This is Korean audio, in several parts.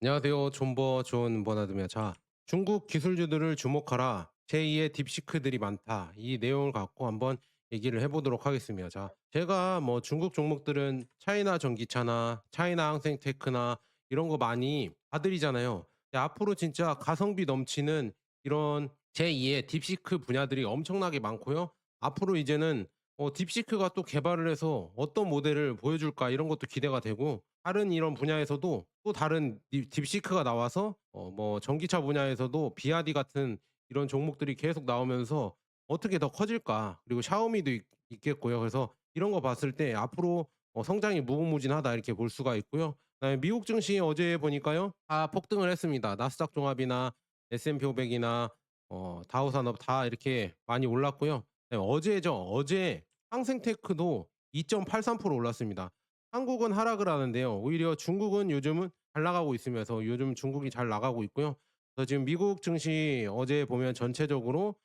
안녕하세요. 존버 존 버나드며. 자, 중국 기술주들을 주목하라. 제2의 딥시크들이 많다. 이 내용을 갖고 한번 얘기를 해보도록 하겠습니다. 자, 제가 뭐 중국 종목들은 차이나 전기차나 차이나 항생테크나 이런 거 많이 봐드리잖아요. 근데 앞으로 진짜 가성비 넘치는 이런 제2의 딥시크 분야들이 엄청나게 많고요. 앞으로 이제는 딥시크가 또 개발을 해서 어떤 모델을 보여줄까 이런 것도 기대가 되고, 다른 이런 분야에서도 또 다른 딥시크가 나와서 뭐 전기차 분야에서도 비아디 같은 이런 종목들이 계속 나오면서 어떻게 더 커질까? 그리고 샤오미도 있겠고요. 그래서 이런 거 봤을 때 앞으로 성장이 무궁무진하다 이렇게 볼 수가 있고요. 그다음에 미국 증시 어제 보니까요. 다 폭등을 했습니다. 나스닥 종합이나 S&P 500이나 다우 산업 다 이렇게 많이 올랐고요. 네, 어제 항생테크도 2.83% 올랐습니다. 한국은 하락을 하는데요. 오히려 중국은 요즘은 잘 나가고 있으면서 요즘 중국이 잘 나가고 있고요. 그래서 지금 미국 증시 어제 보면 전체적으로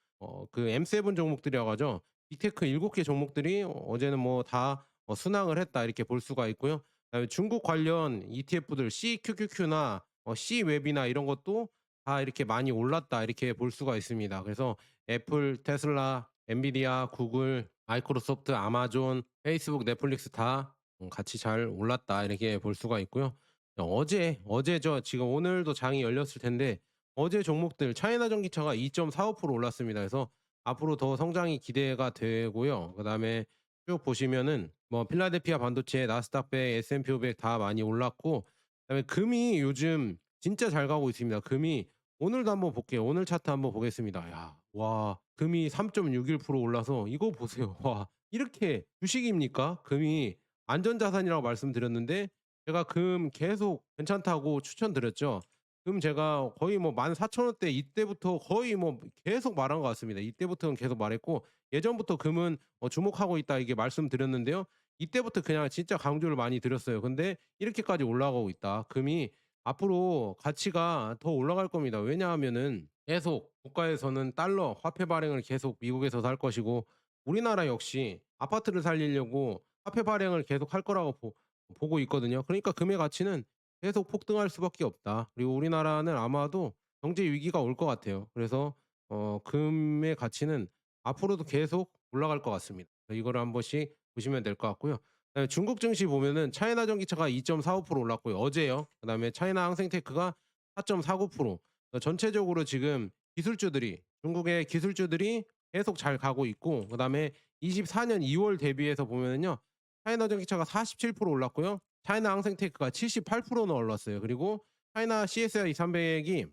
그 M7 종목들이라고 하죠. 빅테크 7개 종목들이 어제는 뭐 다 순항을 했다 이렇게 볼 수가 있고요. 그다음에 중국 관련 ETF들 CQQQ나 C웹이나 이런 것도 다 이렇게 많이 올랐다 이렇게 볼 수가 있습니다. 그래서 애플, 테슬라, 엔비디아, 구글, 마이크로소프트, 아마존, 페이스북, 넷플릭스 다 같이 잘 올랐다 이렇게 볼 수가 있고요. 어제죠. 지금 오늘도 장이 열렸을 텐데 어제 종목들 차이나 전기차가 2.45% 올랐습니다. 그래서 앞으로 더 성장이 기대가 되고요. 그다음에 쭉 보시면은 뭐 필라델피아 반도체, 나스닥백, S&P 500 다 많이 올랐고, 그다음에 금이 요즘 진짜 잘 가고 있습니다. 금이 오늘도 한번 볼게요. 오늘 차트 한번 보겠습니다. 야, 와, 금이 3.61% 올라서 이거 보세요. 와, 이렇게 주식입니까? 금이 안전자산이라고 말씀드렸는데 제가 금 계속 괜찮다고 추천드렸죠. 금 제가 거의 뭐 14,000원대 이때부터 거의 뭐 계속 말한 것 같습니다. 이때부터는 계속 말했고, 예전부터 금은 주목하고 있다 이게 말씀드렸는데요. 이때부터 그냥 진짜 강조를 많이 드렸어요. 근데 이렇게까지 올라가고 있다. 금이 앞으로 가치가 더 올라갈 겁니다. 왜냐하면은 계속 국가에서는 달러 화폐 발행을 계속 미국에서 할 것이고, 우리나라 역시 아파트를 살리려고 화폐 발행을 계속 할 거라고 보고 있거든요. 그러니까 금의 가치는 계속 폭등할 수밖에 없다. 그리고 우리나라는 아마도 경제 위기가 올 것 같아요. 그래서 금의 가치는 앞으로도 계속 올라갈 것 같습니다. 이거를 한 번씩 보시면 될 것 같고요. 그다음에 중국 증시 보면은 차이나 전기차가 2.45% 올랐고요. 어제요. 그다음에 차이나 항생테크가 4.49%. 전체적으로 지금 기술주들이 중국의 기술주들이 계속 잘 가고 있고, 그다음에 24년 2월 대비해서 보면은요. 차이나 전기차가 47% 올랐고요. 차이나 항생테크가 78%나 올랐어요. 그리고 차이나 CSI 300이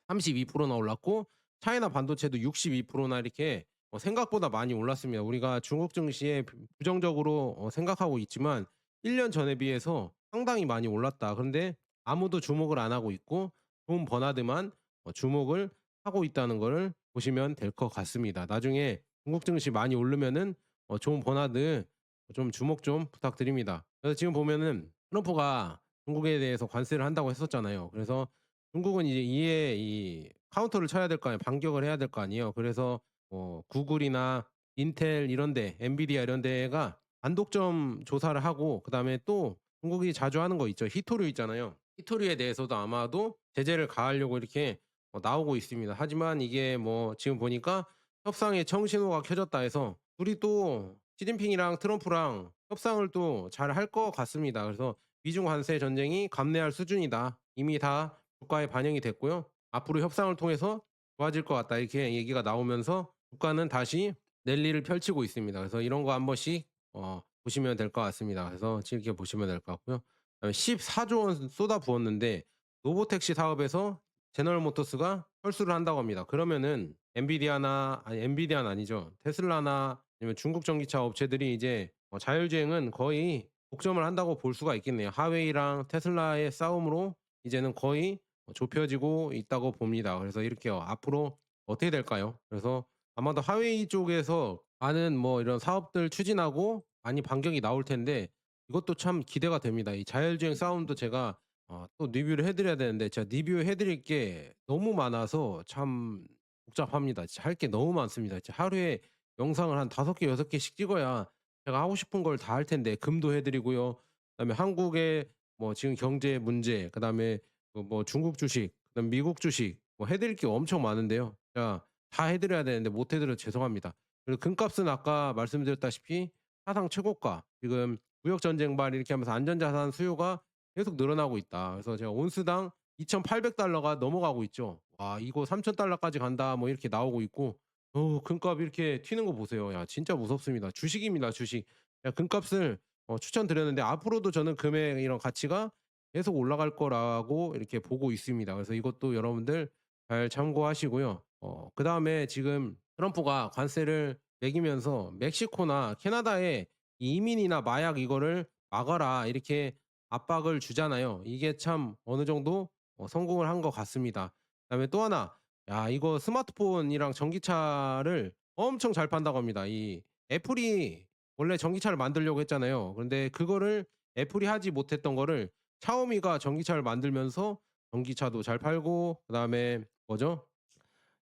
32%나 올랐고, 차이나 반도체도 62%나 이렇게 생각보다 많이 올랐습니다. 우리가 중국 증시에 부정적으로 생각하고 있지만 1년 전에 비해서 상당히 많이 올랐다. 그런데 아무도 주목을 안 하고 있고 존 버나드만 주목을 하고 있다는 거를 보시면 될 것 같습니다. 나중에 중국 증시 많이 오르면은 존 버나드 좀 주목 좀 부탁드립니다. 그래서 지금 보면은 트럼프가 중국에 대해서 관세를 한다고 했었잖아요. 그래서 중국은 이제 이에 이 카운터를 쳐야 될 거 아니에요. 반격을 해야 될 거 아니에요. 그래서 구글이나 인텔 이런 데, 엔비디아 이런 데가 단독점 조사를 하고, 그다음에 또 중국이 자주 하는 거 있죠. 히토류 있잖아요. 히토류에 대해서도 아마도 제재를 가하려고 이렇게 나오고 있습니다. 하지만 이게 뭐 지금 보니까 협상의 청신호가 켜졌다 해서 둘이 또 시진핑이랑 트럼프랑 협상을 또 잘 할 것 같습니다. 그래서 미중 관세 전쟁이 감내할 수준이다. 이미 다 주가에 반영이 됐고요. 앞으로 협상을 통해서 좋아질 것 같다. 이렇게 얘기가 나오면서 주가는 다시 랠리를 펼치고 있습니다. 그래서 이런 거 한 번씩 보시면 될 것 같습니다. 그래서 이렇게 보시면 될 것 같고요. 그다음에 14조 원 쏟아부었는데 로보택시 사업에서 제너럴 모터스가 철수를 한다고 합니다. 그러면은 엔비디아는 아니죠. 테슬라나 아니면 중국 전기차 업체들이 이제 자율주행은 거의 독점을 한다고 볼 수가 있겠네요. 하웨이랑 테슬라의 싸움으로 이제는 거의 좁혀지고 있다고 봅니다. 그래서 이렇게 앞으로 어떻게 될까요? 그래서 아마도 하웨이 쪽에서 많은 뭐 이런 사업들 추진하고 많이 반격이 나올 텐데 이것도 참 기대가 됩니다. 이 자율주행 싸움도 제가 또 리뷰를 해 드려야 되는데 제가 리뷰해 드릴 게 너무 많아서 참 복잡합니다. 진짜 할 게 너무 많습니다. 진짜 하루에 영상을 한 5 개, 6 개씩 찍어야 제가 하고 싶은 걸 다 할 텐데 금도 해 드리고요. 그다음에 한국의 뭐 지금 경제 문제, 그다음에 뭐 중국 주식, 그다음 미국 주식 뭐 해 드릴 게 엄청 많은데요. 제가 다 해 드려야 되는데 못 해 드려서 죄송합니다. 그리고 금값은 아까 말씀드렸다시피 사상 최고가, 지금 무역 전쟁발 이렇게 하면서 안전자산 수요가 계속 늘어나고 있다. 그래서 제가 온스당 $2,800가 넘어가고 있죠. 와, 이거 $3,000까지 간다 뭐 이렇게 나오고 있고, 금값 이렇게 튀는 거 보세요. 야, 진짜 무섭습니다. 주식입니다, 주식. 야, 금값을 추천드렸는데 앞으로도 저는 금의 이런 가치가 계속 올라갈 거라고 이렇게 보고 있습니다. 그래서 이것도 여러분들 잘 참고하시고요. 그다음에 지금 트럼프가 관세를 매기면서 멕시코나 캐나다에 이민이나 마약 이거를 막아라 이렇게 압박을 주잖아요. 이게 참 어느 정도 성공을 한 것 같습니다. 그다음에 또 하나, 야, 이거 스마트폰이랑 전기차를 엄청 잘 판다고 합니다. 이 애플이 원래 전기차를 만들려고 했잖아요. 그런데 그거를 애플이 하지 못했던 거를 샤오미가 전기차를 만들면서 전기차도 잘 팔고, 그다음에 뭐죠?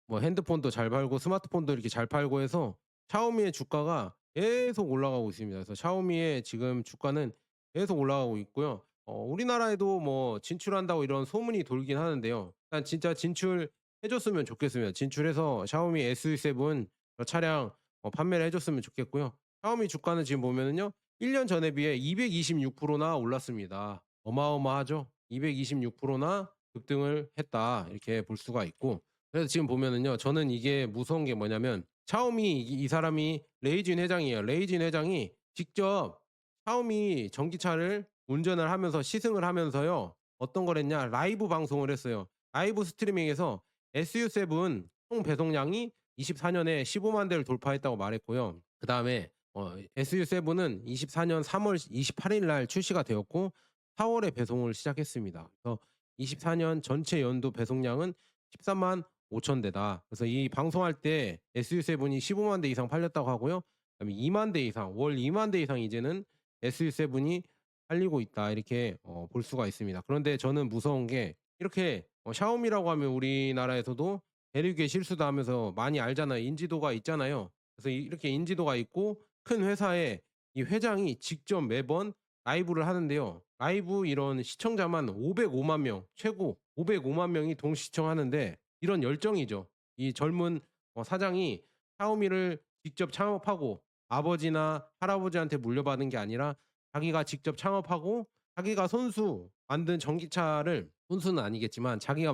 뭐 핸드폰도 잘 팔고 스마트폰도 이렇게 잘 팔고 해서 샤오미의 주가가 계속 올라가고 있습니다. 그래서 샤오미의 지금 주가는 계속 올라가고 있고요. 우리나라에도 뭐 진출한다고 이런 소문이 돌긴 하는데요. 일단 진짜 진출해 줬으면 좋겠습니다. 진출해서 샤오미 SE7 차량 판매를 해 줬으면 좋겠고요. 샤오미 주가는 지금 보면은요, 1년 전에 비해 226%나 올랐습니다. 어마어마하죠. 226%나 급등을 했다, 이렇게 볼 수가 있고, 그래서 지금 보면은요, 저는 이게 무서운 게 뭐냐면 샤오미 이 사람이 레이진 회장이에요. 레이진 회장이 직접 샤오미 전기차를 운전을 하면서 시승을 하면서요, 어떤 걸 했냐, 라이브 방송을 했어요. 라이브 스트리밍에서 SU7 총 배송량이 24년에 15만 대를 돌파했다고 말했고요. 그다음에 SU7은 24년 3월 28일 날 출시가 되었고 4월에 배송을 시작했습니다. 그래서 24년 전체 연도 배송량은 13만 5천 대다. 그래서 이 방송할 때 SU7이 15만 대 이상 팔렸다고 하고요. 그다음에 2만 대 이상, 월 2만 대 이상 이제는 SU7이 팔리고 있다, 이렇게 볼 수가 있습니다. 그런데 저는 무서운 게, 이렇게 샤오미라고 하면 우리나라에서도 대륙의 실수다 하면서 많이 알잖아요. 인지도가 있잖아요. 그래서 이렇게 인지도가 있고 큰 회사에 이 회장이 직접 매번 라이브를 하는데요. 라이브 이런 시청자만 505만 명, 최고 505만 명이 동시 시청하는데, 이런 열정이죠. 이 젊은 사장이 샤오미를 직접 창업하고 아버지나 할아버지한테 물려받은 게 아니라 자기가 직접 창업하고 자기가 손수 만든 전기차를, 손수는 아니겠지만 자기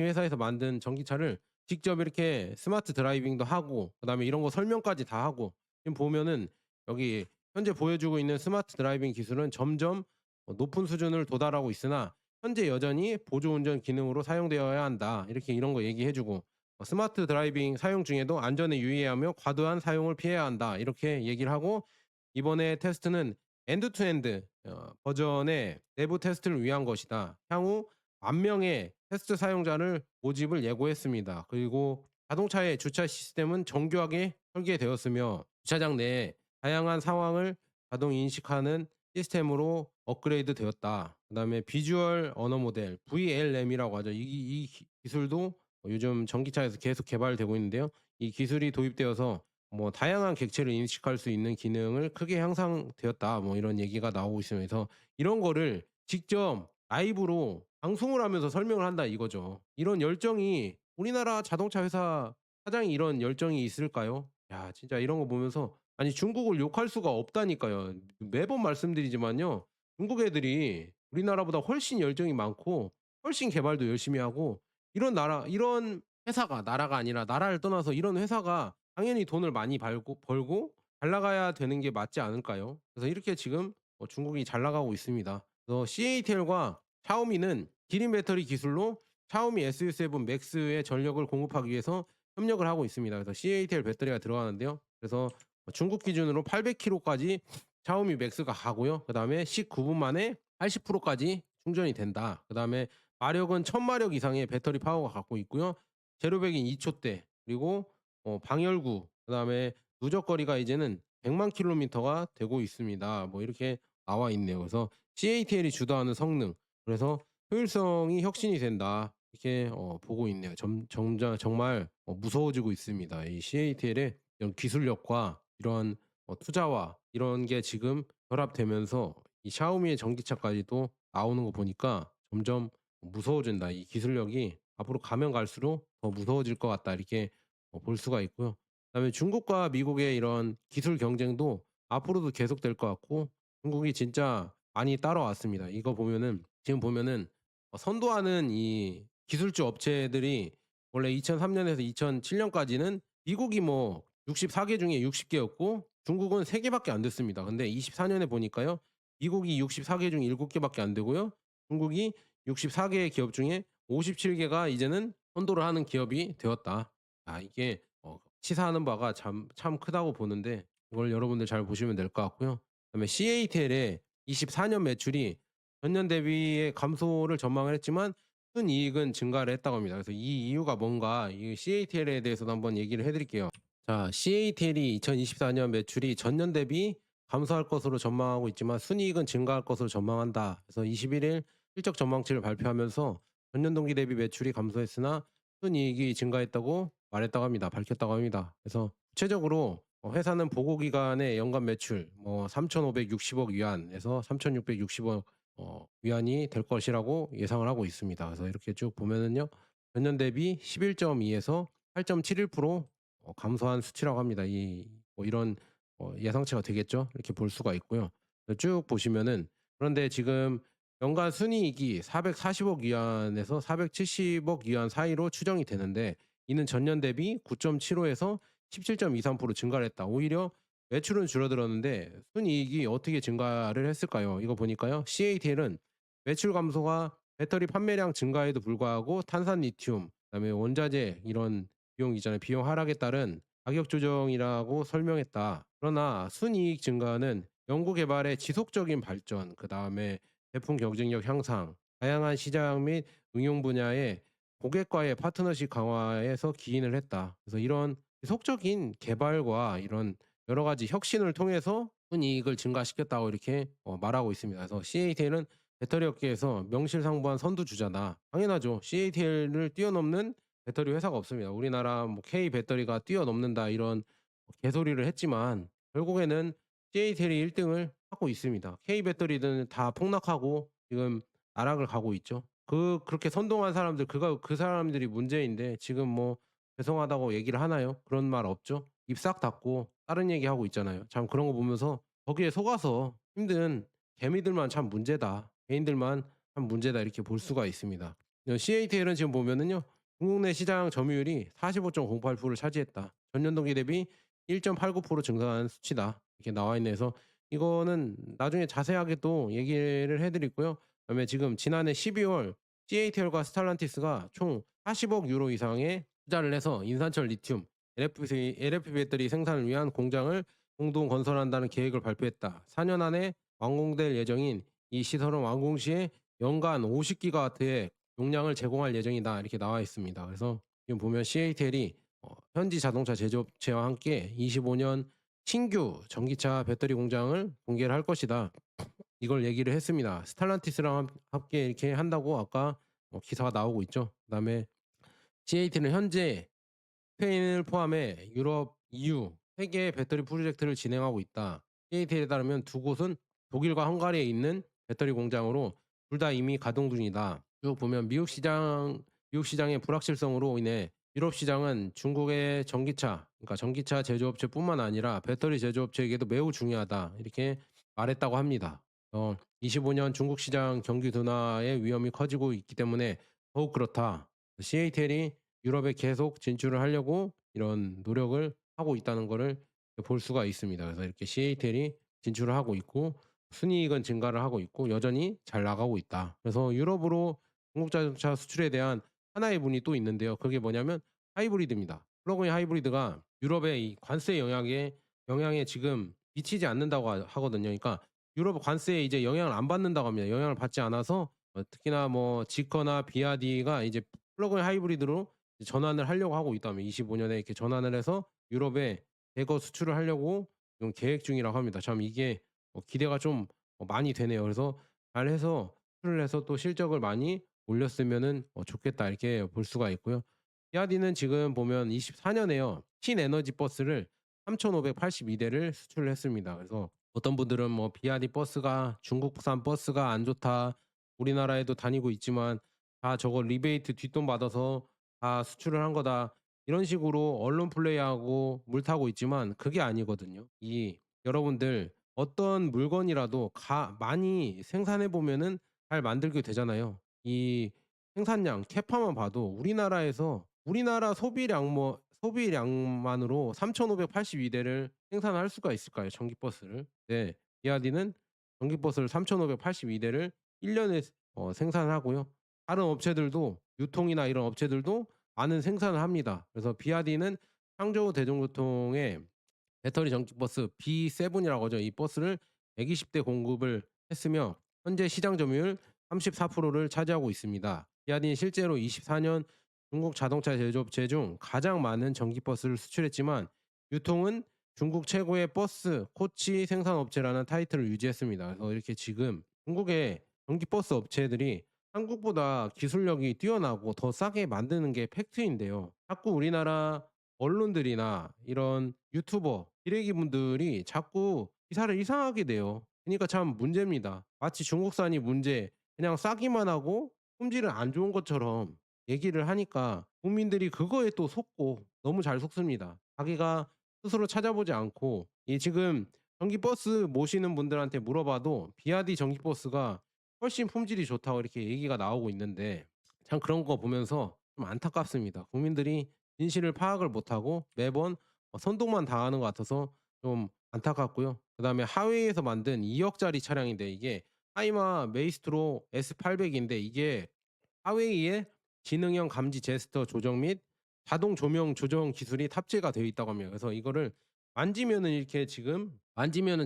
회사에서 만든 전기차를 직접 이렇게 스마트 드라이빙도 하고 그다음에 이런 거 설명까지 다 하고, 지금 보면은 여기 현재 보여주고 있는 스마트 드라이빙 기술은 점점 높은 수준을 도달하고 있으나 현재 여전히 보조 운전 기능으로 사용되어야 한다, 이렇게 이런 거 얘기해 주고, 스마트 드라이빙 사용 중에도 안전에 유의해야 하며 과도한 사용을 피해야 한다, 이렇게 얘기를 하고, 이번에 테스트는 엔드 투 엔드 버전의 내부 테스트를 위한 것이다. 향후 10,000명의 테스트 사용자를 모집을 예고했습니다. 그리고 자동차의 주차 시스템은 정교하게 설계되었으며 주차장 내에 다양한 상황을 자동 인식하는 시스템으로 업그레이드 되었다. 그다음에 비주얼 언어 모델 VLM이라고 하죠. 이 기술도 요즘 전기차에서 계속 개발되고 있는데요. 이 기술이 도입되어서 뭐 다양한 객체를 인식할 수 있는 기능을 크게 향상되었다, 뭐 이런 얘기가 나오고 있으면서 이런 거를 직접 라이브로 방송을 하면서 설명을 한다, 이거죠. 이런 열정이, 우리나라 자동차 회사 사장이 이런 열정이 있을까요? 야, 진짜 이런 거 보면서 아니 중국을 욕할 수가 없다니까요. 매번 말씀드리지만요. 중국 애들이 우리나라보다 훨씬 열정이 많고 훨씬 개발도 열심히 하고, 이런 회사가, 나라가 아니라 나라를 떠나서 이런 회사가 당연히 돈을 많이 벌고 잘 나가야 되는 게 맞지 않을까요? 그래서 이렇게 지금 중국이 잘 나가고 있습니다. 그래서 CATL과 샤오미는 기린 배터리 기술로 샤오미 SU7 맥스의 전력을 공급하기 위해서 협력을 하고 있습니다. 그래서 CATL 배터리가 들어가는데요. 그래서 중국 기준으로 800km까지 샤오미 맥스가 가고요. 그다음에 19분 만에 80%까지 충전이 된다. 그다음에 마력은 1000마력 이상의 배터리 파워가 갖고 있고요. 제로백인 2초대, 그리고 방열구, 그다음에 누적거리가 이제는 100만 킬로미터가 되고 있습니다. 뭐 이렇게 나와 있네요. 그래서 CATL이 주도하는 성능, 그래서 효율성이 혁신이 된다, 이렇게 보고 있네요. 정말 무서워지고 있습니다. 이 CATL의 이런 기술력과 이런 투자와 이런 게 지금 결합되면서 이 샤오미의 전기차까지도 나오는 거 보니까 점점 무서워진다. 이 기술력이 앞으로 가면 갈수록 더 무서워질 것 같다. 이렇게 볼 수가 있고요. 그다음에 중국과 미국의 이런 기술 경쟁도 앞으로도 계속될 것 같고 중국이 진짜 많이 따라왔습니다. 이거 보면은 지금 보면은 선도하는 이 기술주 업체들이 원래 2003 년에서 2007 년까지는 미국이 뭐 64개 중에 60개였고 중국은 3 개밖에 안 됐습니다. 근데 24 년에 보니까요. 미국이 64개 중 7 개밖에 안 되고요. 중국이 64개의 기업 중에 57개가 이제는 선도를 하는 기업이 되었다. 아 이게 시사하는 바가 참 크다고 보는데 이걸 여러분들 잘 보시면 될 것 같고요. 그다음에 CATL의 24년 매출이 전년 대비의 감소를 전망을 했지만 순이익은 증가를 했다고 합니다. 그래서 이 이유가 뭔가 이 CATL에 대해서도 한번 얘기를 해 드릴게요. 자, CATL이 2024년 매출이 전년 대비 감소할 것으로 전망하고 있지만 순이익은 증가할 것으로 전망한다. 그래서 21일 실적 전망치를 발표하면서 전년 동기 대비 매출이 감소했으나 순이익이 증가했다고 말했다고 합니다. 밝혔다고 합니다. 그래서 구체적으로 회사는 보고 기간의 연간 매출 뭐 3,560억 위안에서 3,660억 위안이 될 것이라고 예상을 하고 있습니다. 그래서 이렇게 쭉 보면은요. 전년 대비 11.2에서 8.71% 감소한 수치라고 합니다. 이 뭐 이런 예상치가 되겠죠. 이렇게 볼 수가 있고요. 쭉 보시면은 그런데 지금 연간 순이익이 440억 위안에서 470억 위안 사이로 추정이 되는데 이는 전년 대비 9.75에서 17.23% 증가를 했다. 오히려 매출은 줄어들었는데 순이익이 어떻게 증가를 했을까요? 이거 보니까요. CATL은 매출 감소가 배터리 판매량 증가에도 불구하고 탄산 리튬, 그다음에 원자재 이런 비용 있잖아요. 비용 하락에 따른 가격 조정이라고 설명했다. 그러나 순이익 증가는 연구 개발의 지속적인 발전, 그다음에 제품 경쟁력 향상, 다양한 시장 및 응용 분야의 고객과의 파트너십 강화에서 기인을 했다. 그래서 이런 지속적인 개발과 이런 여러 가지 혁신을 통해서 순이익을 증가시켰다고 이렇게 말하고 있습니다. 그래서 CATL은 배터리 업계에서 명실상부한 선두주자다. 당연하죠. CATL을 뛰어넘는 배터리 회사가 없습니다. 우리나라 뭐 K 배터리가 뛰어넘는다 이런 개소리를 했지만 결국에는 CATL이 1 등을 하고 있습니다. K 배터리는 다 폭락하고 지금 나락을 가고 있죠. 그렇게 선동한 사람들 그 사람들이 문제인데 지금 뭐 죄송하다고 얘기를 하나요? 그런 말 없죠. 입 싹 닫고 다른 얘기하고 있잖아요. 참 그런 거 보면서 거기에 속아서 힘든 개미들만 참 문제다. 개인들만 참 문제다 이렇게 볼 수가 있습니다. CATL은 지금 보면은요. 중국 내 시장 점유율이 45.08%를 차지했다. 전년 동기 대비 1.89% 증가한 수치다. 이렇게 나와 있네 서 이거는 나중에 자세하게 또 얘기를 해 드리고요. 그다음에 지금 지난해 12월 CATL과 스탈란티스가 총 40억 유로 이상의 투자를 해서 인산철 리튬, LFP 배터리 생산을 위한 공장을 공동 건설한다는 계획을 발표했다. 4년 안에 완공될 예정인 이 시설은 완공 시에 연간 50기가와트의 용량을 제공할 예정이다. 이렇게 나와 있습니다. 그래서 지금 보면 CATL이 현지 자동차 제조업체와 함께 25년 신규 전기차 배터리 공장을 공개를 할 것이다. 이걸 얘기를 했습니다. 스탈란티스랑 함께 이렇게 한다고 아까 기사가 나오고 있죠. 그다음에 CAT는 현재 스페인을 포함해 유럽, EU 3 개의 배터리 프로젝트를 진행하고 있다. CATL에 따르면 두 곳은 독일과 헝가리에 있는 배터리 공장으로 둘 다 이미 가동 중이다. 쭉 보면 미국 시장의 불확실성으로 인해 유럽 시장은 중국의 전기차, 그러니까 전기차 제조업체뿐만 아니라 배터리 제조업체에게도 매우 중요하다. 이렇게 말했다고 합니다. 25년 중국 시장 경기 둔화의 위험이 커지고 있기 때문에 더욱 그렇다. CATL이 유럽에 계속 진출을 하려고 이런 노력을 하고 있다는 거를 볼 수가 있습니다. 그래서 이렇게 CATL이 진출을 하고 있고 순이익은 증가를 하고 있고 여전히 잘 나가고 있다. 그래서 유럽으로 중국 자동차 수출에 대한 하나의 문이 또 있는데요. 그게 뭐냐면 하이브리드입니다. 플러그인 하이브리드가 유럽의 이 관세 영향에 지금 미치지 않는다고 하거든요. 그러니까 유럽 관세에 이제 영향을 안 받는다고 합니다. 영향을 받지 않아서 특히나 뭐 지커나 비아디가 이제 플러그인 하이브리드로 전환을 하려고 하고 있다면 25 년에 이렇게 전환을 해서 유럽에 대거 수출을 하려고 지금 계획 중이라고 합니다. 참 이게 기대가 좀 많이 되네요. 그래서 잘해서 수출을 해서 또 실적을 많이 올렸으면은 좋겠다 이렇게 볼 수가 있고요. 비아디는 지금 보면 24 년에요. 신에너지 버스를 3,582 대를 수출을 했습니다. 그래서 어떤 분들은 뭐 "비아디 버스가 중국산 버스가 안 좋다. 우리나라에도 다니고 있지만 다 저거 리베이트 뒷돈 받아서 다 수출을 한 거다. 이런 식으로 언론 플레이하고 물타고 있지만 그게 아니거든요. 이 여러분들 어떤 물건이라도 많이 생산해 보면은 잘 만들게 되잖아요. 이 생산량 캐파만 봐도 우리나라 소비량만으로 3,582 대를 생산할 수가 있을까요? 전기버스를. 네. 비아디는 전기버스를 3,582 대를 1 년에 생산을 하고요. 다른 업체들도 유통이나 이런 업체들도 많은 생산을 합니다. 그래서 비아디는 항저우 대중교통에 배터리 전기버스 B7이라고 하죠. 이 버스를 120대 공급을 했으며 현재 시장 점유율 34%를 차지하고 있습니다. 비아디는 실제로 24년 중국 자동차 제조업체 중 가장 많은 전기버스를 수출했지만 유통은 중국 최고의 버스 코치 생산업체라는 타이틀을 유지했습니다. 그래서 이렇게 지금 중국의 전기버스 업체들이 한국보다 기술력이 뛰어나고 더 싸게 만드는 게 팩트인데요. 자꾸 우리나라 언론들이나 이런 유튜버 기레기분들이 자꾸 기사를 이상하게 내요. 그러니까 참 문제입니다. 마치 중국산이 문제, 그냥 싸기만 하고 품질은 안 좋은 것처럼 얘기를 하니까 국민들이 그거에 또 속고 너무 잘 속습니다. 자기가 스스로 찾아보지 않고 이 지금 전기버스 모시는 분들한테 물어봐도 비아디 전기버스가 훨씬 품질이 좋다고 이렇게 얘기가 나오고 있는데 참 그런 거 보면서 좀 안타깝습니다. 국민들이 진실을 파악을 못하고 매번 선동만 당하는 것 같아서 좀 안타깝고요. 그다음에 하웨이에서 만든 2억 짜리 차량인데 이게 하이마 메이스트로 S800인데 이게 하웨이에 지능형 감지 제스처 조정 및 자동 조명 조정 기술이 탑재가 되어 있다고 합니다. 그래서 이거를 만지면은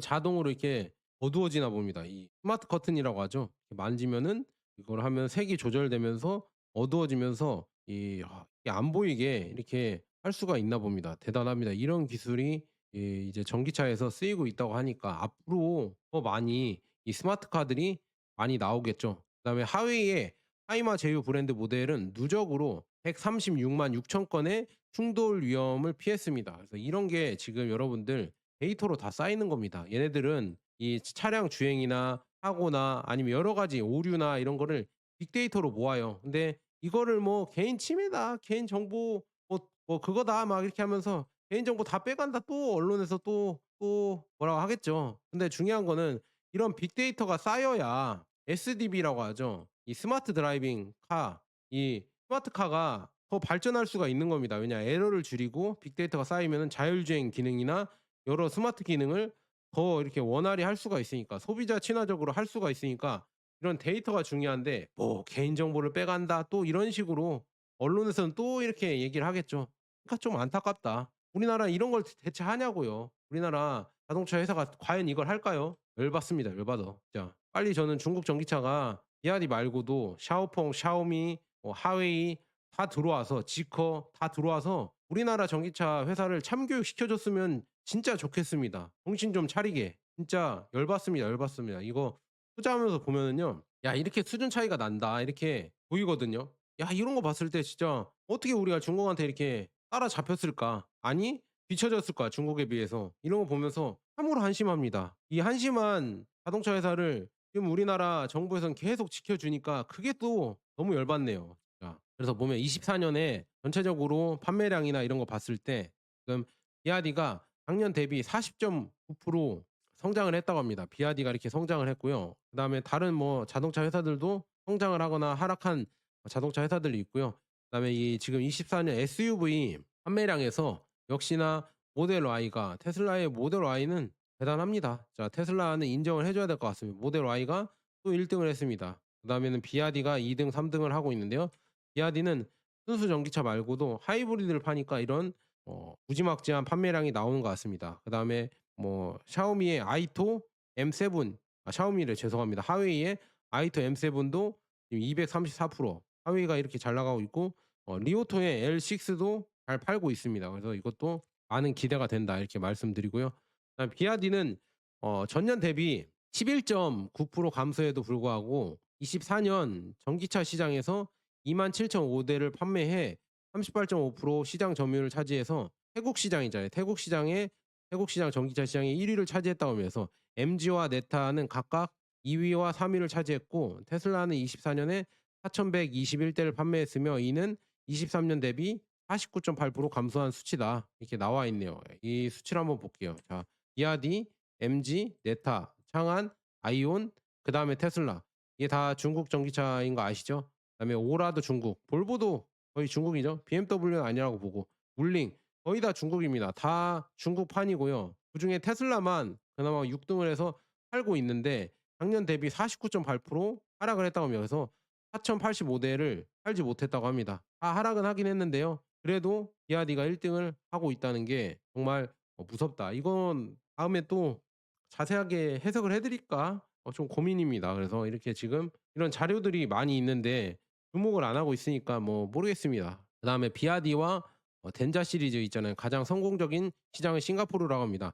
자동으로 이렇게 어두워지나 봅니다. 이 스마트 커튼이라고 하죠. 만지면은 이걸 하면 색이 조절되면서 어두워지면서 이게 안 보이게 이렇게 할 수가 있나 봅니다. 대단합니다. 이런 기술이 이제 전기차에서 쓰이고 있다고 하니까 앞으로 더 많이 이 스마트카들이 많이 나오겠죠. 그다음에 하웨이의 하이마 제휴 브랜드 모델은 누적으로 136만 6천 건의 충돌 위험을 피했습니다. 그래서 이런 게 지금 여러분들 데이터로 다 쌓이는 겁니다. 얘네들은 이 차량 주행이나 사고나 아니면 여러 가지 오류나 이런 거를 빅데이터로 모아요. 근데 이거를 뭐 "개인 침해다. 개인 정보 그거다." 막 이렇게 하면서 개인 정보 다 빼간다 또 언론에서 또 뭐라고 하겠죠. 근데 중요한 거는 이런 빅데이터가 쌓여야 SDV라고 하죠. 이 스마트 드라이빙 이 스마트 카가 더 발전할 수가 있는 겁니다. 왜냐 에러를 줄이고 빅데이터가 쌓이면은 자율주행 기능이나 여러 스마트 기능을 더 이렇게 원활히 할 수가 있으니까 소비자 친화적으로 할 수가 있으니까 이런 데이터가 중요한데 뭐 "개인 정보를 빼간다." 또 이런 식으로 언론에서는 또 이렇게 얘기를 하겠죠. 그러니까 좀 안타깝다. 우리나라 이런 걸 대체 하냐고요. 우리나라 자동차 회사가 과연 이걸 할까요? 열받습니다. 열받아 진짜. 빨리 저는 중국 전기차가 비아디 말고도 샤오펑, 샤오미, 하웨이 다 들어와서 지커 다 들어와서 우리나라 전기차 회사를 참교육시켜 줬으면 진짜 좋겠습니다. 정신 좀 차리게. 진짜 열받습니다, 열받습니다. 이거 투자하면서 보면은요. '야 이렇게 수준 차이가 난다.' 이렇게 보이거든요. 야 이런 거 봤을 때 진짜 '어떻게 우리가 중국한테 이렇게 따라잡혔을까? 아니 뒤처졌을까 중국에 비해서.' 이런 거 보면서 참으로 한심합니다. 이 한심한 자동차 회사를 지금 우리나라 정부에서는 계속 지켜주니까 그게 또 너무 열받네요. 진짜. 그래서 보면 24 년에 전체적으로 판매량이나 이런 거 봤을 때 지금 비아디가 작년 대비 40.9% 성장을 했다고 합니다. 비아디가 이렇게 성장을 했고요. 그다음에 다른 뭐 자동차 회사들도 성장을 하거나 하락한 자동차 회사들이 있고요. 그다음에 이 지금 24년 SUV 판매량에서 역시나 모델 Y가 테슬라의 모델 Y는 대단합니다. 자 테슬라는 인정을 해 줘야 될 것 같습니다. 모델 Y가 또 1 등을 했습니다. 그다음에는 비아디가 2 등, 3 등을 하고 있는데요. 비아디는 순수 전기차 말고도 하이브리드를 파니까 이런 무지막지한 판매량이 나오는 것 같습니다. 그다음에 뭐 샤오미의 아이토 M7 샤오미래 죄송합니다. 하웨이의 아이토 M7도 지금 234% 하웨이가 이렇게 잘 나가고 있고 리오통의 L6도 잘 팔고 있습니다. 그래서 이것도 많은 기대가 된다 이렇게 말씀드리고요. 그다음에 비아디는 전년 대비 11.9% 감소에도 불구하고 24년 전기차 시장에서 27,005 대를 판매해 38.5% 시장 점유율을 차지해서 태국 시장이잖아요. 태국 시장 전기차 시장의 1 위를 차지했다고 하면서 MG와 네타는 각각 2 위와 3 위를 차지했고 테슬라는 24 년에 4,121 대를 판매했으며 이는 23년 대비 49.8% 감소한 수치다. 이렇게 나와 있네요. 이 수치를 한번 볼게요. 자, 비아디, MG, 네타, 창안, 아이온, 그다음에 테슬라. 이게 다 중국 전기차인 거 아시죠? 그다음에 오라도 중국, 볼보도 거의 중국이죠. BMW는 아니라고 보고, 울링 거의 다 중국입니다. 다 중국판이고요. 그중에 테슬라만 그나마 6등을 해서 팔고 있는데 작년 대비 49.8% 하락을 했다고 합니다. 그래서 4,085 대를 팔지 못했다고 합니다. 다 하락은 하긴 했는데요. 그래도 비아디가 1 등을 하고 있다는 게 정말 무섭다. 이건 다음에 또 자세하게 해석을 해 드릴까 좀 고민입니다. 그래서 이렇게 지금 이런 자료들이 많이 있는데 주목을 안 하고 있으니까 뭐 모르겠습니다. 그다음에 비아디와 덴자 시리즈 있잖아요. 가장 성공적인 시장은 싱가포르라고 합니다.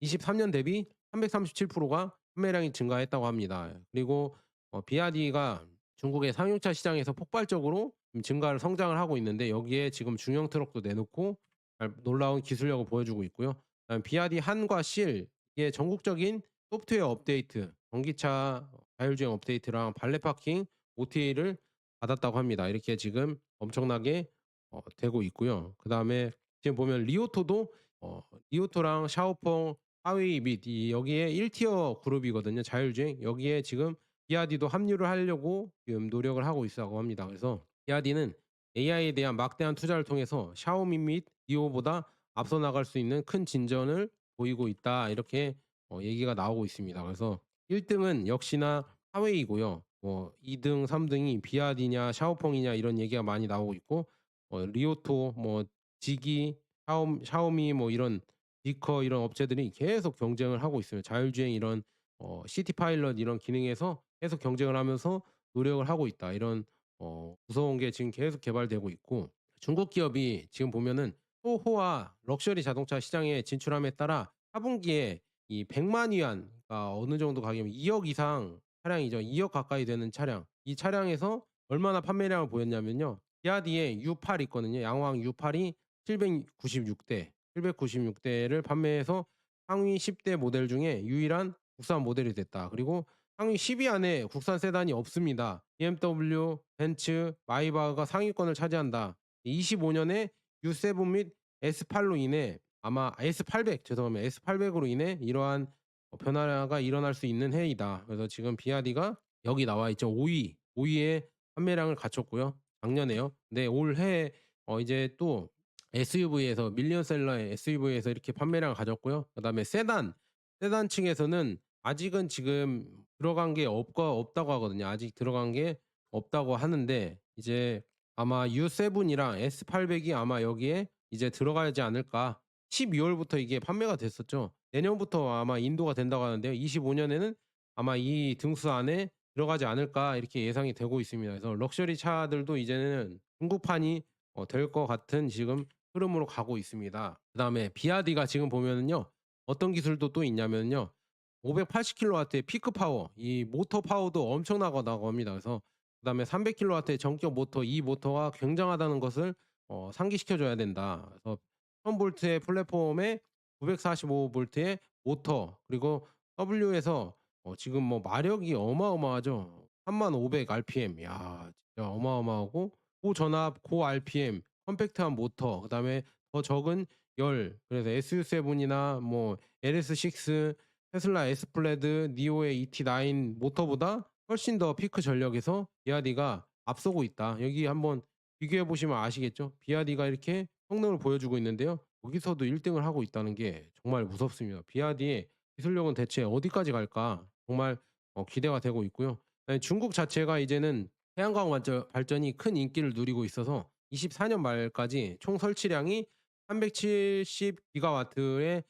23년 대비 337%가 판매량이 증가했다고 합니다. 그리고 비아디가 중국의 상용차 시장에서 폭발적으로 증가를 성장을 하고 있는데 여기에 지금 중형 트럭도 내놓고 놀라운 기술력을 보여주고 있고요. 그다음에 비아디 한과 실 이게 전국적인 소프트웨어 업데이트, 전기차 자율주행 업데이트랑 발레 파킹 OTA를 받았다고 합니다. 이렇게 지금 엄청나게 되고 있고요. 그다음에 지금 보면 리오토도 리오토랑 샤오펑, 하웨이 및 이 여기에 1 티어 그룹이거든요, 자율주행. 여기에 지금 비아디도 합류를 하려고 지금 노력을 하고 있다고 합니다. 그래서 비아디는 AI에 대한 막대한 투자를 통해서 샤오미 및 니오보다 앞서 나갈 수 있는 큰 진전을 보이고 있다. 이렇게 얘기가 나오고 있습니다. 그래서 1 등은 역시나 하웨이고요. 2 등, 3 등이 비아디냐 샤오펑이냐 이런 얘기가 많이 나오고 있고 리오토 지기, 샤오미 이런 지커 이런 업체들이 계속 경쟁을 하고 있어요. 자율주행 이런 시티 파일럿 이런 기능에서 계속 경쟁을 하면서 노력을 하고 있다. 이런 무서운 게 지금 계속 개발되고 있고 중국 기업이 지금 보면은 소호와 럭셔리 자동차 시장에 진출함에 따라 4분기에 이 100만 위안 그러니까 어느 정도 가격이면 2억 이상 차량이죠. 2억 가까이 되는 차량. 이 차량에서 얼마나 판매량을 보였냐면요. 기아디에 U8 있거든요. 양호항 U8이 796 대, 796 대를 판매해서 상위 10대 모델 중에 유일한 국산 모델이 됐다. 그리고 상위 10위 안에 국산 세단이 없습니다. BMW, 벤츠, 마이바흐가 상위권을 차지한다. 25년에 U7 및 S8로 인해 아마 S800 죄송합니다. S800으로 인해 이러한 변화가 일어날 수 있는 해이다. 그래서 지금 비아디가 여기 나와 있죠. 5위에 판매량을 갖췄고요. 작년에요. 근데 올해 이제 또 SUV에서 밀리언셀러의 SUV에서 이렇게 판매량을 가졌고요. 그다음에 세단 층에서는 아직은 지금 들어간 게 없다고 하거든요. 아직 들어간 게 없다고 하는데 이제 아마 U7이랑 S800이 아마 여기에 이제 들어가지 않을까. 12 월부터 이게 판매가 됐었죠. 내년부터 아마 인도가 된다고 하는데요. 25년에는 아마 이 등수 안에 들어가지 않을까 이렇게 예상이 되고 있습니다. 그래서 럭셔리 차들도 이제는 중국판이 될 것 같은 지금 흐름으로 가고 있습니다. 그다음에 비아디가 지금 보면은요. 어떤 기술도 또 있냐면요. 580 킬로와트의 피크 파워, 이 모터 파워도 엄청나다고 합니다. 그래서 그다음에 300 킬로와트의 전격 모터, 이 모터가 굉장하다는 것을 상기시켜 줘야 된다. 그래서 1000 볼트의 플랫폼에 945 볼트의 모터, 그리고 W에서 지금 마력이 어마어마하죠. 3500 RPM. 야, 진짜 어마어마하고 고전압, 고 RPM, 컴팩트한 모터, 그다음에 더 적은 열. 그래서 SU7이나 LS6, 테슬라 S 플래드, 니오의 ET9 모터보다 훨씬 더 피크 전력에서 비아디가 앞서고 있다. 여기 한번 비교해 보시면 아시겠죠? 비아디가 이렇게 성능을 보여주고 있는데요. 여기서도 1 등을 하고 있다는 게 정말 무섭습니다. 비아디의 기술력은 대체 어디까지 갈까? 정말 기대가 되고 있고요. 중국 자체가 이제는 태양광 발전이 큰 인기를 누리고 있어서 24년 말까지 총 설치량이 370 기가와트에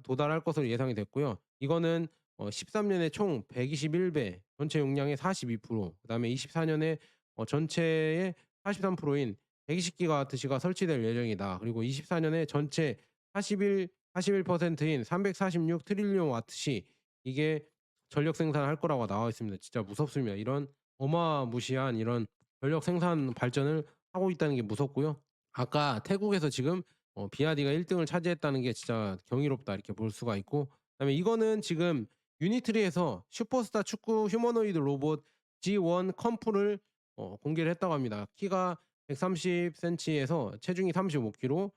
도달할 것으로 예상이 됐고요. 이거는 13년에 총 121배, 전체 용량의 42%, 그다음에 24년에 전체의 43%인 120 기가와트시가 설치될 예정이다. 그리고 24년에 전체 41%인 346 트릴리온 와트시 이게 전력 생산할 거라고 나와 있습니다. 진짜 무섭습니다. 이런 어마무시한 이런 전력 생산 발전을 하고 있다는 게 무섭고요. 아까 태국에서 지금 비아디가 1 등을 차지했다는 게 진짜 경이롭다 이렇게 볼 수가 있고 그다음에 이거는 지금 유니트리에서 슈퍼스타 축구 휴머노이드 로봇 G1 컴프를 공개를 했다고 합니다. 키가 130 센티에서 체중이 35 킬로,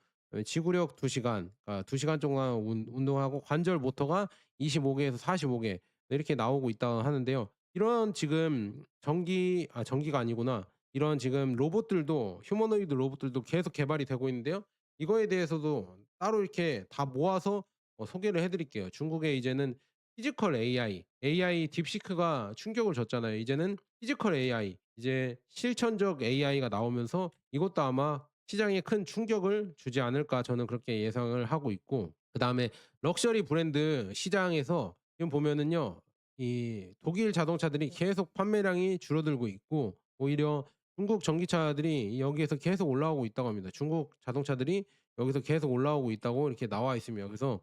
지구력 2 시간, 그러니까 2 시간 동안 운동하고 관절 모터가 25 개에서 45개 이렇게 나오고 있다고 하는데요. 이런 지금 전기가 아니구나. 이런 지금 로봇들도 휴머노이드 로봇들도 계속 개발이 되고 있는데요. 이거에 대해서도 따로 이렇게 다 모아서 소개를 해 드릴게요. 중국의 이제는 피지컬 AI 딥시크가 충격을 줬잖아요. 이제는 피지컬 AI, 이제 실천적 AI가 나오면서 이것도 아마 시장에 큰 충격을 주지 않을까 저는 그렇게 예상을 하고 있고, 그다음에 럭셔리 브랜드 시장에서 지금 보면은요. 이 독일 자동차들이 계속 판매량이 줄어들고 있고, 오히려 중국 전기차들이 여기에서 계속 올라오고 있다고 합니다. 중국 자동차들이 여기서 계속 올라오고 있다고 이렇게 나와 있습니다. 그래서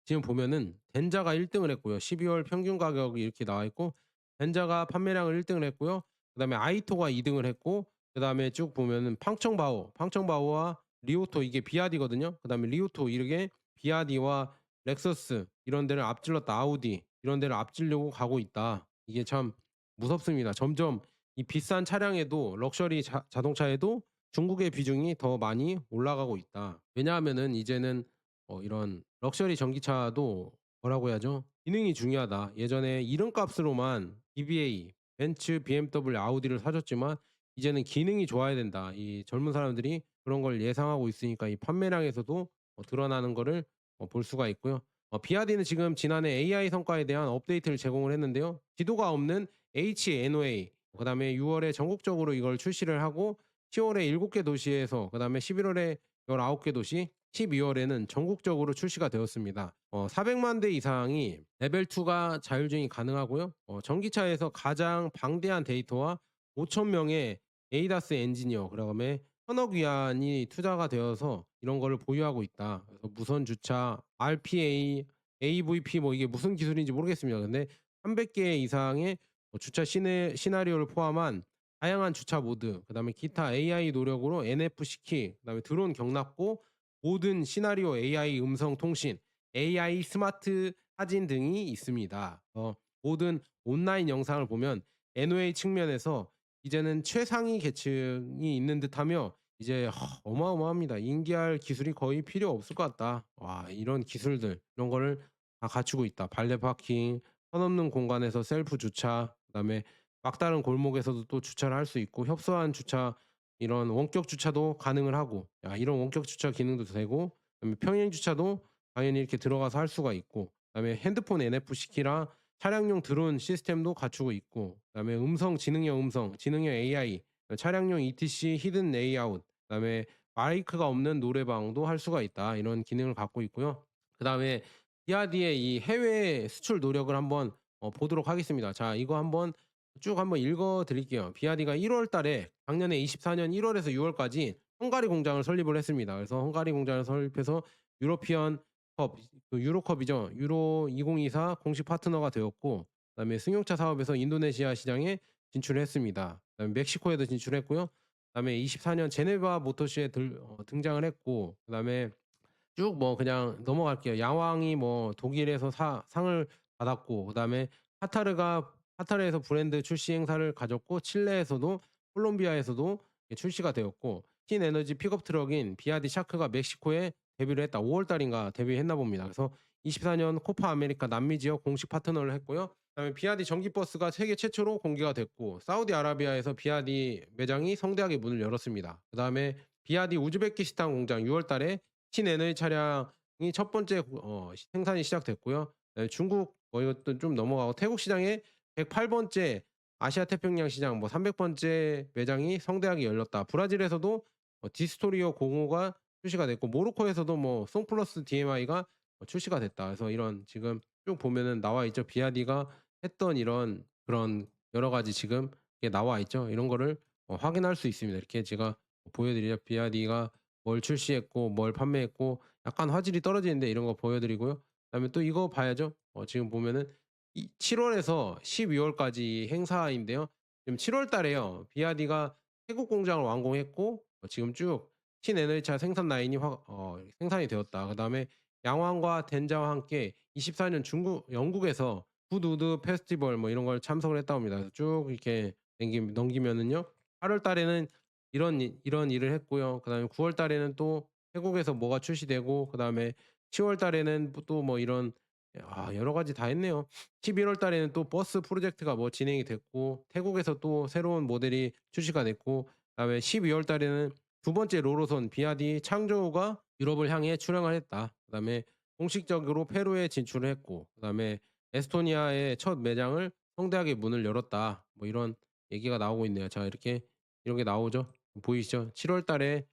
지금 보면은 덴자가 1 등을 했고요. 12월 평균 가격이 이렇게 나와 있고, 덴자가 판매량을 1 등을 했고요. 그다음에 아이토가 2 등을 했고, 그다음에 쭉 보면은 팡청바오와 리오토, 이게 비아디거든요. 그다음에 리오토, 이게 비아디와 렉서스 이런 데를 앞질렀다. 아우디 이런 데를 앞지르려고 가고 있다. 이게 참 무섭습니다. 점점 이 비싼 차량에도, 럭셔리 자동차에도 중국의 비중이 더 많이 올라가고 있다. 왜냐하면은 이제는 이런 럭셔리 전기차도 뭐라고 해야죠? 기능이 중요하다. 예전에 이름값으로만 EVA, 벤츠, BMW, 아우디를 사줬지만 이제는 기능이 좋아야 된다. 이 젊은 사람들이 그런 걸 예상하고 있으니까 이 판매량에서도 드러나는 거를 볼 수가 있고요. 비아디는 지금 지난해 AI 성과에 대한 업데이트를 제공을 했는데요. 지도가 없는 HNOA, 그다음에 6 월에 전국적으로 이걸 출시를 하고, 10 월에 7개 도시에서, 그다음에 11 월에 19개 도시, 12 월에는 전국적으로 출시가 되었습니다. 400만 대 이상이 레벨 2가 자율주행이 가능하고요. 전기차에서 가장 방대한 데이터와 5천 명의 에이다스 엔지니어, 그다음에 1,000억 위안이 투자가 되어서 이런 거를 보유하고 있다. 그래서 무선 주차, RPA, AVP, 뭐 이게 무슨 기술인지 모르겠습니다. 근데 300개 이상의 주차 시나리오를 포함한 다양한 주차 모드, 그다음에 기타 AI 노력으로 NFC 키, 그다음에 드론 경납고, 모든 시나리오 AI 음성 통신, AI 스마트 사진 등이 있습니다. 모든 온라인 영상을 보면 NOA 측면에서 이제는 최상위 계층이 있는 듯하며, 이제 어마어마합니다. 인기할 기술이 거의 필요 없을 것 같다. 와, 이런 기술들, 이런 거를 다 갖추고 있다. 발레 파킹, 선 없는 공간에서 셀프 주차, 그다음에 막다른 골목에서도 또 주차를 할 수 있고, 협소한 주차, 이런 원격 주차도 가능을 하고, 야, 이런 원격 주차 기능도 되고, 그다음에 평행 주차도 당연히 이렇게 들어가서 할 수가 있고, 그다음에 핸드폰 NFC 키랑 차량용 드론 시스템도 갖추고 있고, 그다음에 지능형 AI, 차량용 ETC 히든 레이아웃, 그다음에 마이크가 없는 노래방도 할 수가 있다. 이런 기능을 갖고 있고요. 그다음에 비아디의 이 해외 수출 노력을 한번 보도록 하겠습니다. 자, 이거 한번 읽어 드릴게요. 비아디가 1월 달에, 작년에 24년 1 월에서 6 월까지 헝가리 공장을 설립을 했습니다. 그래서 헝가리 공장을 설립해서 유러피언 컵, 그 유로컵이죠. 유로 2024 공식 파트너가 되었고, 그다음에 승용차 사업에서 인도네시아 시장에 진출을 했습니다. 그다음에 멕시코에도 진출했고요. 그다음에 24년 제네바 모터쇼에 등장을 했고, 그다음에 쭉 뭐 그냥 넘어갈게요. 야왕이 뭐 독일에서 상을 받았고, 그다음에 카타르에서 브랜드 출시 행사를 가졌고, 칠레에서도, 콜롬비아에서도 출시가 되었고, 신에너지 픽업 트럭인 비아디 샤크가 멕시코에 데뷔를 했다. 5월 달인가 데뷔했나 봅니다. 그래서 24년 코파 아메리카 남미 지역 공식 파트너를 했고요. 그다음에 비아디 전기 버스가 세계 최초로 공개가 됐고, 사우디아라비아에서 비아디 매장이 성대하게 문을 열었습니다. 그다음에 비아디 우즈베키스탄 공장 6월 달에 신에너지 차량이 첫 번째 생산이 시작됐고요. 중국, 이것도 좀 넘어가고, 태국 시장에 108 번째 아시아 태평양 시장, 뭐 300 번째 매장이 성대하게 열렸다. 브라질에서도 디스토리오 05가 출시가 됐고, 모로코에서도 뭐 송플러스 DMI가 출시가 됐다. 그래서 이런 지금 쭉 보면은 나와 있죠. 비아디가 했던 이런 그런 여러 가지 지금 이게 나와 있죠. 이런 거를 확인할 수 있습니다. 이렇게 제가 보여 드리죠. 비아디가 뭘 출시했고 뭘 판매했고, 약간 화질이 떨어지는데 이런 거 보여 드리고요. 그다음에 또 이거 봐야죠. 지금 보면은 7 월에서 12 월까지 행사인데요. 지금 7월 달에요. 비아디가 태국 공장을 완공했고, 지금 쭉 신에너지차 생산 라인이 생산이 되었다. 그다음에 양왕과 덴자와 함께 24년 영국에서 굿우드 페스티벌 뭐 이런 걸 참석을 했다고 합니다. 그래서 쭉 이렇게 넘기면은요. 8월 달에는 이런 일을 했고요. 그다음에 9월 달에는 또 태국에서 뭐가 출시되고, 그다음에 10월 달에는 또 뭐 이런, 여러 가지 다 했네요. 11월 달에는 또 버스 프로젝트가 뭐 진행이 됐고, 태국에서 또 새로운 모델이 출시가 됐고, 그다음에 12월 달에는 두 번째 롤오선 비아디 창조우가 유럽을 향해 출항을 했다. 그다음에 공식적으로 페루에 진출을 했고, 그다음에 에스토니아의 첫 매장을 성대하게 문을 열었다. 뭐 이런 얘기가 나오고 있네요. 자, 이렇게 이런 게 나오죠. 보이시죠? 7월 달에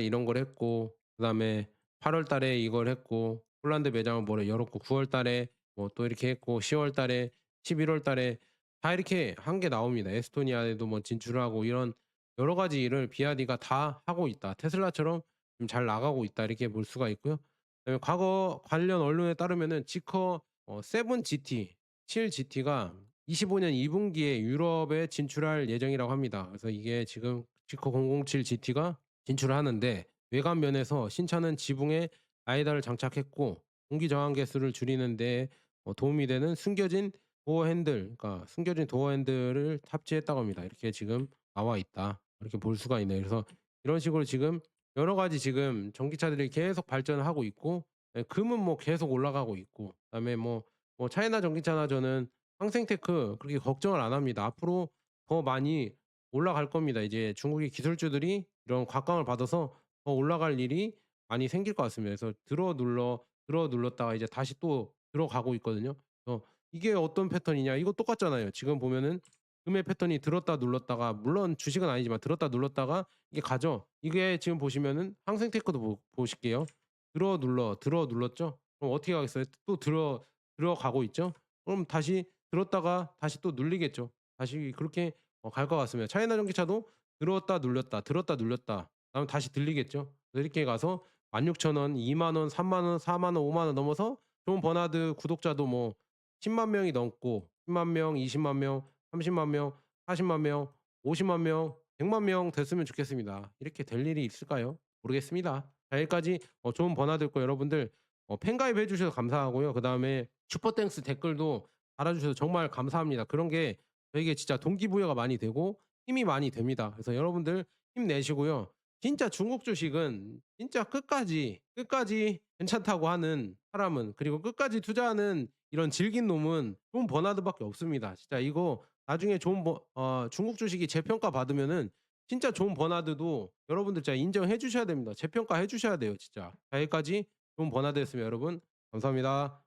이런 걸 했고, 그다음에 8월 달에 이걸 했고, 폴란드 매장을 뭐 열었고, 9월 달에 뭐 또 이렇게 했고, 10월 달에, 11월 달에 다 이렇게 한 게 나옵니다. 에스토니아에도 뭐 진출을 하고, 이런 여러 가지 일을 비아디가 다 하고 있다. 테슬라처럼 좀 잘 나가고 있다. 이렇게 볼 수가 있고요. 그다음에 과거 관련 언론에 따르면은 지커 7 GT, 7 GT가 25년 2분기에 유럽에 진출할 예정이라고 합니다. 그래서 이게 지금 지커 007 GT가 진출을 하는데, 외관 면에서 신차는 지붕에 라이다를 장착했고, 공기 저항 개수를 줄이는 데 도움이 되는 숨겨진 도어 핸들을 탑재했다고 합니다. 이렇게 지금 나와 있다. 이렇게 볼 수가 있네요. 그래서 이런 식으로 지금 여러 가지 지금 전기차들이 계속 발전을 하고 있고, 금은 뭐 계속 올라가고 있고, 그다음에 차이나 전기차나 저는 항생테크 그렇게 걱정을 안 합니다. 앞으로 더 많이 올라갈 겁니다. 이제 중국의 기술주들이 이런 곽광을 받아서 더 올라갈 일이 많이 생길 것 같습니다. 그래서 들어 눌렀다가 이제 다시 또 들어가고 있거든요. 이게 어떤 패턴이냐, 이거 똑같잖아요. 지금 보면은 금의 패턴이 들었다 눌렀다가, 물론 주식은 아니지만 들었다 눌렀다가 이게 가죠. 이게 지금 보시면은 항생테크도 보실게요. 들어 눌렀죠? 그럼 어떻게 가겠어요? 또 들어가고 있죠? 그럼 다시 들었다가 다시 또 눌리겠죠. 다시 그렇게 갈 것 같습니다. 차이나 전기차도 들었다 눌렸다, 들었다 눌렸다. 그다음에 다시 들리겠죠. 이렇게 가서 16,000원, 20,000원, 30,000원, 40,000원, 50,000원 넘어서 존 버나드 구독자도 뭐 10만 명이 넘고, 10만 명, 20만 명, 30만 명, 40만 명, 50만 명, 100만 명 됐으면 좋겠습니다. 이렇게 될 일이 있을까요? 모르겠습니다. 자, 여기까지 존 버나드 거 여러분들 팬가입해 주셔서 감사하고요. 그다음에 슈퍼땡스 댓글도 달아 주셔서 정말 감사합니다. 그런 게 저에게 진짜 동기부여가 많이 되고 힘이 많이 됩니다. 그래서 여러분들 힘내시고요. 진짜 중국 주식은 진짜 끝까지 괜찮다고 하는 사람은, 그리고 끝까지 투자하는 이런 질긴 놈은 존 버나드밖에 없습니다. 진짜 이거 나중에 중국 주식이 재평가 받으면은 진짜 존 버나드도 여러분들 진짜 인정해 주셔야 됩니다. 재평가해 주셔야 돼요, 진짜. 자, 여기까지 존 버나드였습니다, 여러분. 감사합니다.